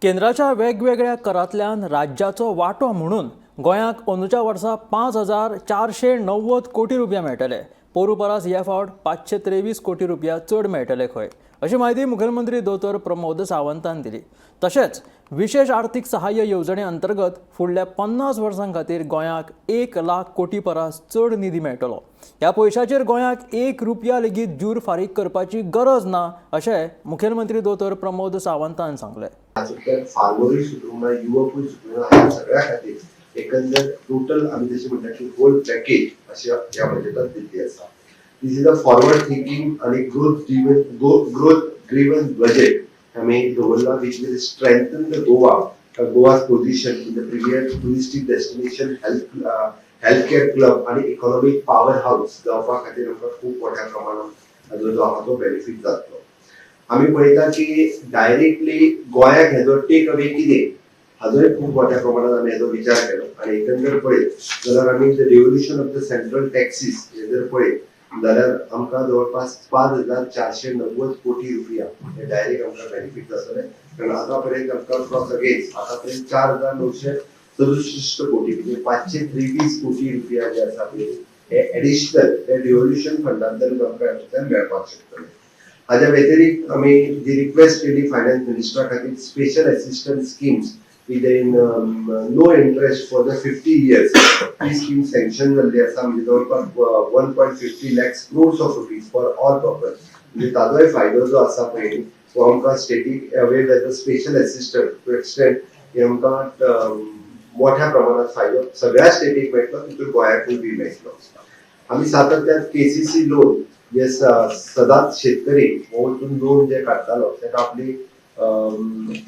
केंद्राच्या वेगवेगळ्या करांतल्यान राज्याचो वांटो म्हणून गोंयाक अंदूच्या वर्सा 5,490 कोटी रुपया मेळटले. पोरू परस ह्या फावट 523 कोटी रुपया चड मेळटले खंय, अशी माहिती मुखेलमंत्री दोतोर प्रमोद सावंतान दिली. तशेंच विशेष आर्थीक सहाय्य येवजणे अंतर्गत फुडल्या 50 वर्सां खातीर गोंयाक 1,00,000 कोटी परस चड निधी मेळटलो. ह्या पयशाचेर गोंयाक 1 रुपया लेगीत जूर फारीक करपाची गरज ना, अशें मुखेलमंत्री दोतोर प्रमोद सावंतान सांगलें. फार्मरूय सुटूंक ना, युवकूय सुटूंक ना, ह्या सगळ्या खातीर एकंदर टोटल आमी जशें म्हणटा की होल पॅकेज अशें ह्या बजेटांत दिल्ली आसा. दिस इज अ फॉरवर्ड थिंकिंग आनी ग्रोथ ड्रिवन बजेट आमी दवरला, which will strengthen the Goa's position in the premier touristic destination, healthcare club आणि इकॉनॉमिक पॉवर हाऊस जावपा खातीर आमकां खूब मोठ्या प्रमाणात जो आहा तो बेनिफीट जातलो. आमी पळयता की डायरेक्टली गोंयाक हेजो टेक अवे कितें हाजोय खूब मोठ्या प्रमाणात आमी हेजो विचार केलो. आणि एकंदर पळयत जाल्यार आमी the revolution of the central taxes हे जर पळयत जाल्यार आमकां जवळपास 5,490 कोटी रुपया हे डायरेक्ट आमकां बेनिफीट जातले. कारण आतां पर्यंत आमकां क्रॉस अगेन्स्ट आतां पर्यंत 4,967 कोटी म्हणजे 523 कोटी रुपया जे आसा हे एडिशनल हे रिव्होल्युशन फंडांतर्गत आमकां मेळपाक शकतले. हाज्या व्यतिरिक्त आमी जी रिक्वेस्ट केली फायनान्स मिनिस्टरा खातीर special assistant schemes in no interest for the 50 years ही स्कीम सँक्शन जाल्ली आसा. म्हणजे जवळपास 1.50 lakh crores of rupees for all purpose. म्हणजे ताजोय फायदो जो आसा पळय तो आमकां स्टेटीक avail as a special assistant to extend हे आमकां मोठ्या प्रमाणात फायदो सगळ्या स्टेटीक मेळटलो, तितून गोंयाकूय बी मेळटलो. आमी सातत्यान केसीसी लोन जे सदांच शेतकरी हो लोन जे काडटालो ताका आपली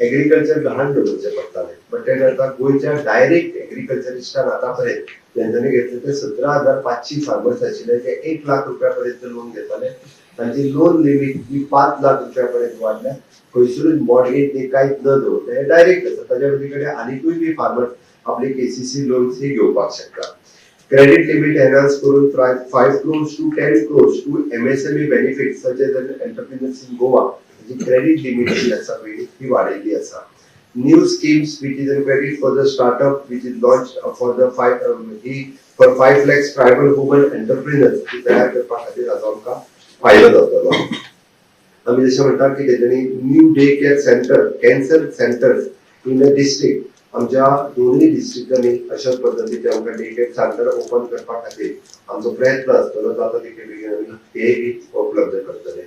एग्रीकल्चर गहाण दवरचे पडटाले. बट ते करता गोंयच्या डायरेक्ट एग्रीकल्चरिस्टान आतां पर्यंत जेंच्यांनी घेतले ते 17,500 फार्मर्स आशिल्ले जे 1,00,000 रुपया पर्यंत लोन घेताले. तांची लोन लिमीट ही 5,00,000 रुपया पर्यंत वाडल्या. खंयसरूच मॉर्गेज ते कांयच न दवरता हे डायरेक्ट आसा. ताच्या पलीकडे आनीकूय बी फार्मर आपले केसीसी लोन्स ही घेवपाक शकता. Credit limit enhanced करून 5 crores to 10 crores to MSME benefits such as entrepreneurs in Goa. G credit limit जी आसा ही वाडयल्ली आसा. New schemes which is a credit for the startup which is launched for the 5 lakhs tribal women entrepreneurs की तयार करपा खातीर हाजो आमकां फायदो जातलो. आमी जशें म्हणटा की तेजेनी new day care centre cancer centres in a district आमच्या दोन्ही डिस्ट्रिक्टांनी अशाच पद्धतीचे आमकां डे केअर सेंटर ओपन करपा खातीर आमचो प्रयत्न आसतलो. जाता तितले बेगीन आमी हे उपलब्ध करतले.